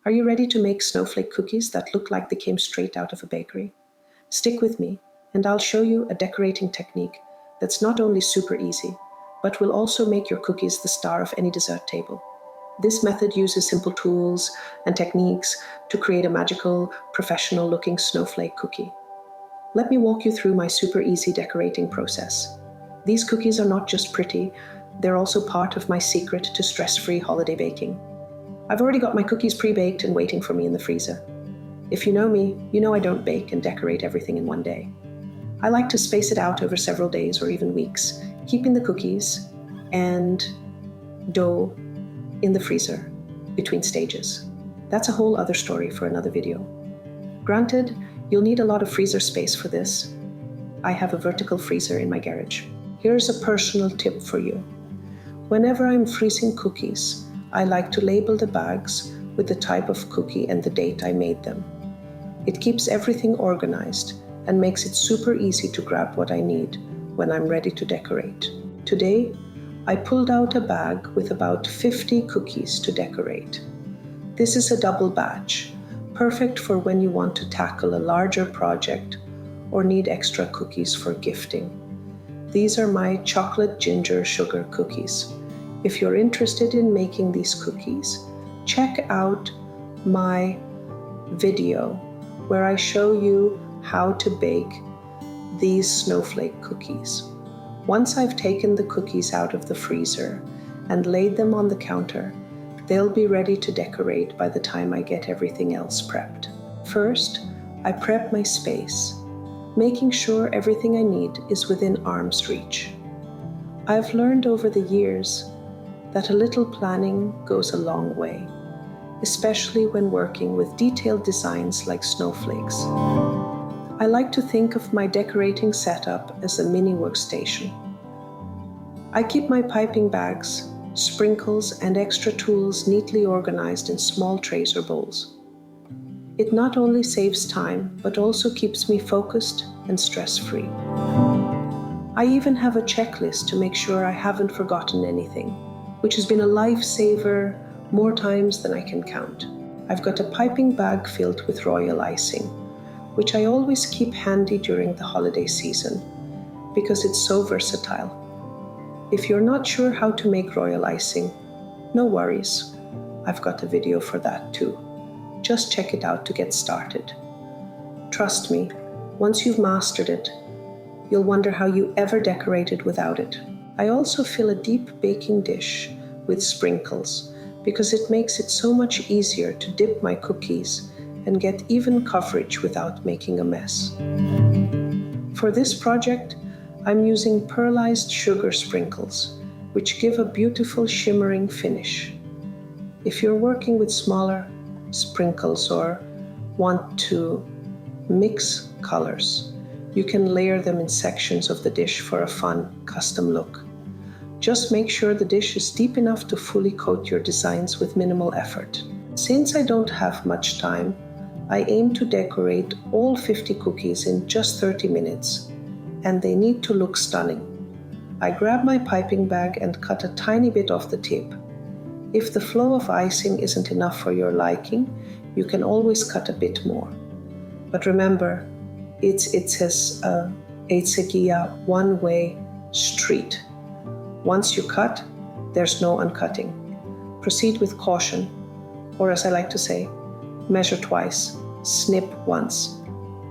Are you ready to make snowflake cookies that look like they came straight out of a bakery? Stick with me, and I'll show you a decorating technique that's not only super easy, but will also make your cookies the star of any dessert table. This method uses simple tools and techniques to create a magical, professional-looking snowflake cookie. Let me walk you through my super easy decorating process. These cookies are not just pretty, they're also part of my secret to stress-free holiday baking. I've already got my cookies pre-baked and waiting for me in the freezer. If you know me, you know I don't bake and decorate everything in one day. I like to space it out over several days or even weeks, keeping the cookies and dough in the freezer between stages. That's a whole other story for another video. Granted, you'll need a lot of freezer space for this. I have a vertical freezer in my garage. Here's a personal tip for you. Whenever I'm freezing cookies, I like to label the bags with the type of cookie and the date I made them. It keeps everything organized and makes it super easy to grab what I need when I'm ready to decorate. Today, I pulled out a bag with about 50 cookies to decorate. This is a double batch, perfect for when you want to tackle a larger project or need extra cookies for gifting. These are my chocolate ginger sugar cookies. If you're interested in making these cookies, check out my video where I show you how to bake these snowflake cookies. Once I've taken the cookies out of the freezer and laid them on the counter, they'll be ready to decorate by the time I get everything else prepped. First, I prep my space, making sure everything I need is within arm's reach. I've learned over the years that a little planning goes a long way, especially when working with detailed designs like snowflakes. I like to think of my decorating setup as a mini workstation. I keep my piping bags, sprinkles, and extra tools neatly organized in small trays or bowls. It not only saves time, but also keeps me focused and stress-free. I even have a checklist to make sure I haven't forgotten anything, which has been a lifesaver more times than I can count. I've got a piping bag filled with royal icing, which I always keep handy during the holiday season because it's so versatile. If you're not sure how to make royal icing, no worries. I've got a video for that too. Just check it out to get started. Trust me, once you've mastered it, you'll wonder how you ever decorated without it. I also fill a deep baking dish with sprinkles because it makes it so much easier to dip my cookies and get even coverage without making a mess. For this project, I'm using pearlized sugar sprinkles, which give a beautiful shimmering finish. If you're working with smaller sprinkles or want to mix colors, you can layer them in sections of the dish for a fun, custom look. Just make sure the dish is deep enough to fully coat your designs with minimal effort. Since I don't have much time, I aim to decorate all 50 cookies in just 30 minutes, and they need to look stunning. I grab my piping bag and cut a tiny bit off the tip. If the flow of icing isn't enough for your liking, you can always cut a bit more. But remember, it's a one-way street. Once you cut, there's no uncutting. Proceed with caution, or as I like to say, measure twice, snip once.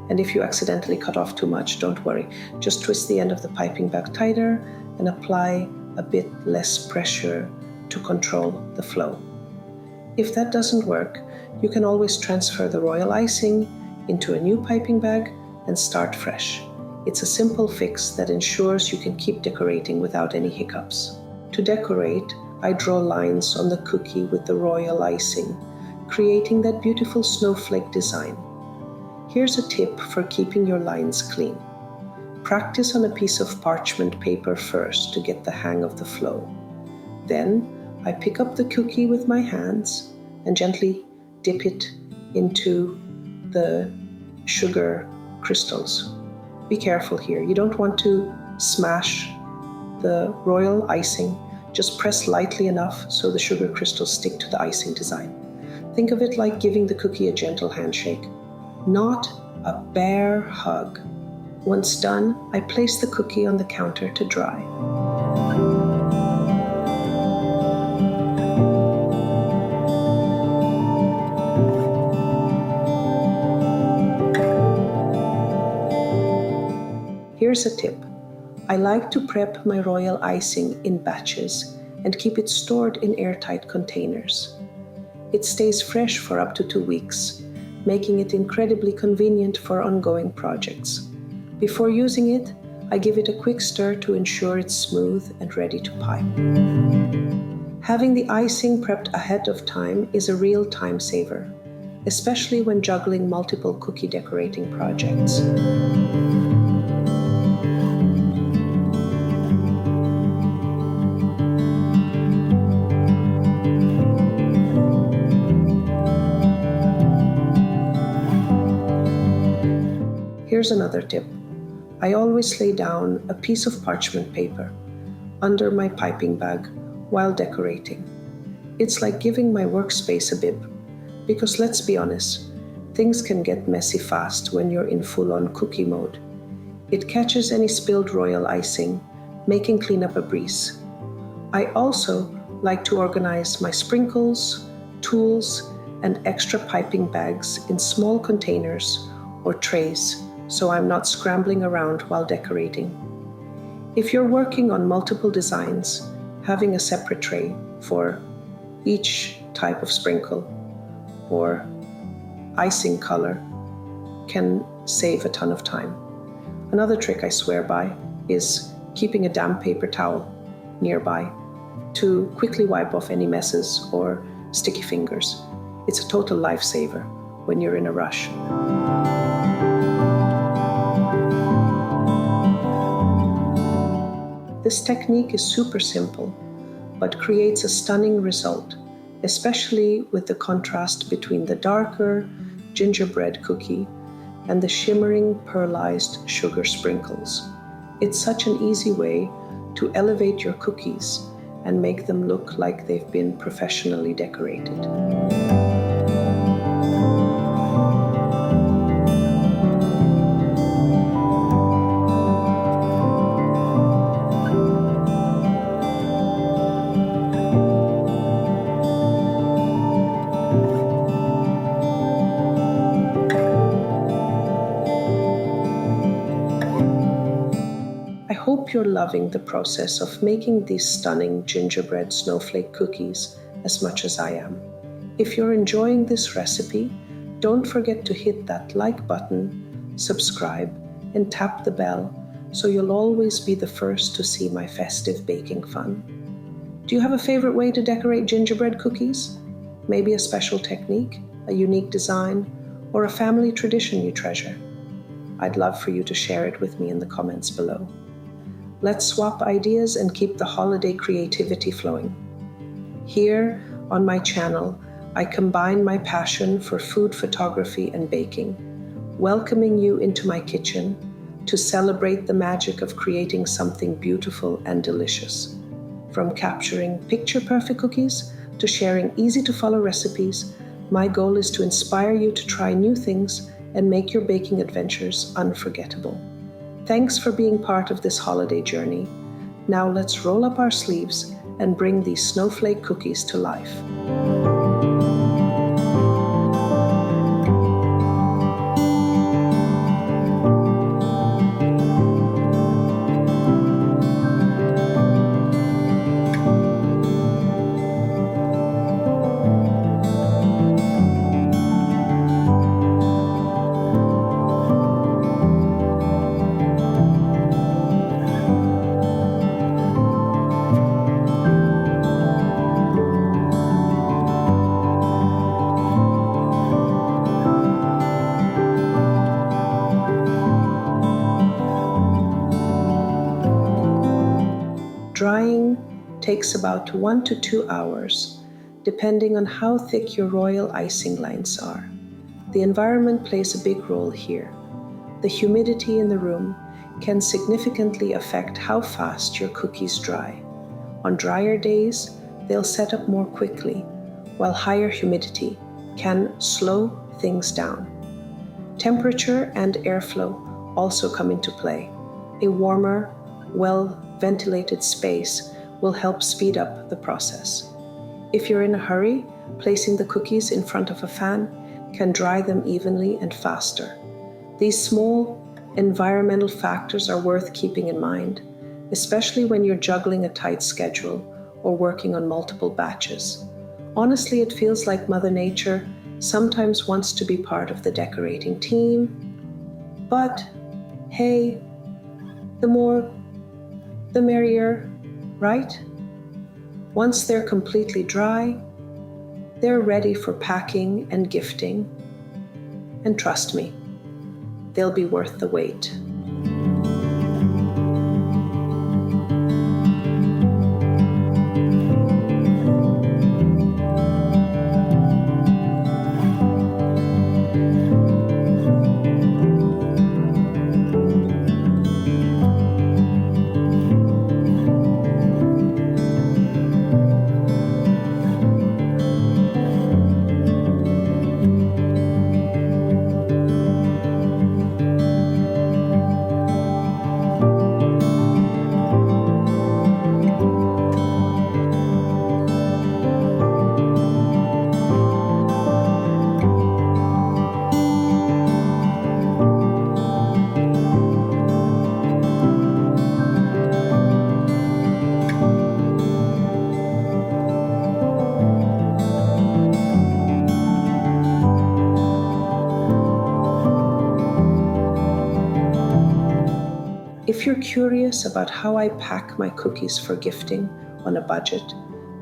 And if you accidentally cut off too much, don't worry. Just twist the end of the piping bag tighter and apply a bit less pressure to control the flow. If that doesn't work, you can always transfer the royal icing into a new piping bag and start fresh. It's a simple fix that ensures you can keep decorating without any hiccups. To decorate, I draw lines on the cookie with the royal icing, creating that beautiful snowflake design. Here's a tip for keeping your lines clean. Practice on a piece of parchment paper first to get the hang of the flow. Then, I pick up the cookie with my hands and gently dip it into the sugar crystals. Be careful here. You don't want to smash the royal icing. Just press lightly enough so the sugar crystals stick to the icing design. Think of it like giving the cookie a gentle handshake, not a bear hug. Once done, I place the cookie on the counter to dry. Here's a tip. I like to prep my royal icing in batches and keep it stored in airtight containers. It stays fresh for up to 2 weeks, making it incredibly convenient for ongoing projects. Before using it, I give it a quick stir to ensure it's smooth and ready to pipe. Having the icing prepped ahead of time is a real time saver, especially when juggling multiple cookie decorating projects. Here's another tip. I always lay down a piece of parchment paper under my piping bag while decorating. It's like giving my workspace a bib, because let's be honest, things can get messy fast when you're in full-on cookie mode. It catches any spilled royal icing, making cleanup a breeze. I also like to organize my sprinkles, tools, and extra piping bags in small containers or trays, so I'm not scrambling around while decorating. If you're working on multiple designs, having a separate tray for each type of sprinkle or icing color can save a ton of time. Another trick I swear by is keeping a damp paper towel nearby to quickly wipe off any messes or sticky fingers. It's a total lifesaver when you're in a rush. This technique is super simple, but creates a stunning result, especially with the contrast between the darker gingerbread cookie and the shimmering pearlized sugar sprinkles. It's such an easy way to elevate your cookies and make them look like they've been professionally decorated. I hope you're loving the process of making these stunning gingerbread snowflake cookies as much as I am. If you're enjoying this recipe, don't forget to hit that like button, subscribe, and tap the bell so you'll always be the first to see my festive baking fun. Do you have a favorite way to decorate gingerbread cookies? Maybe a special technique, a unique design, or a family tradition you treasure? I'd love for you to share it with me in the comments below. Let's swap ideas and keep the holiday creativity flowing. Here on my channel, I combine my passion for food photography and baking, welcoming you into my kitchen to celebrate the magic of creating something beautiful and delicious. From capturing picture-perfect cookies to sharing easy-to-follow recipes, my goal is to inspire you to try new things and make your baking adventures unforgettable. Thanks for being part of this holiday journey. Now let's roll up our sleeves and bring these snowflake cookies to life. Drying takes about 1 to 2 hours, depending on how thick your royal icing lines are. The environment plays a big role here. The humidity in the room can significantly affect how fast your cookies dry. On drier days, they'll set up more quickly, while higher humidity can slow things down. Temperature and airflow also come into play. A warmer, well-ventilated space will help speed up the process. If you're in a hurry, placing the cookies in front of a fan can dry them evenly and faster. These small environmental factors are worth keeping in mind, especially when you're juggling a tight schedule or working on multiple batches. Honestly, it feels like Mother Nature sometimes wants to be part of the decorating team, but hey, the more, the merrier, right? Once they're completely dry, they're ready for packing and gifting. And trust me, they'll be worth the wait. If you're curious about how I pack my cookies for gifting on a budget,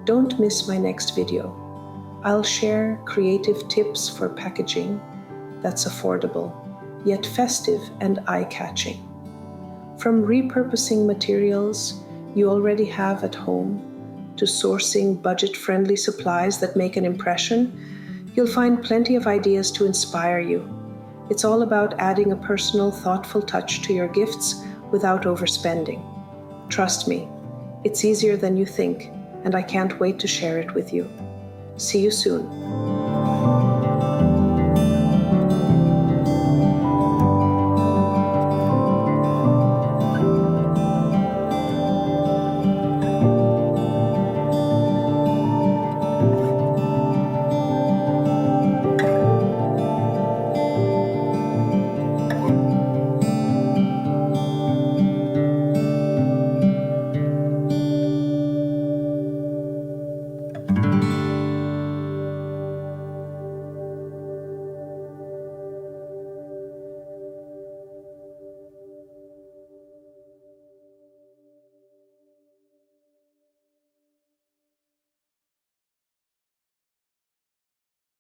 don't miss my next video. I'll share creative tips for packaging that's affordable, yet festive and eye-catching. From repurposing materials you already have at home to sourcing budget-friendly supplies that make an impression, you'll find plenty of ideas to inspire you. It's all about adding a personal, thoughtful touch to your gifts without overspending. Trust me, it's easier than you think, and I can't wait to share it with you. See you soon.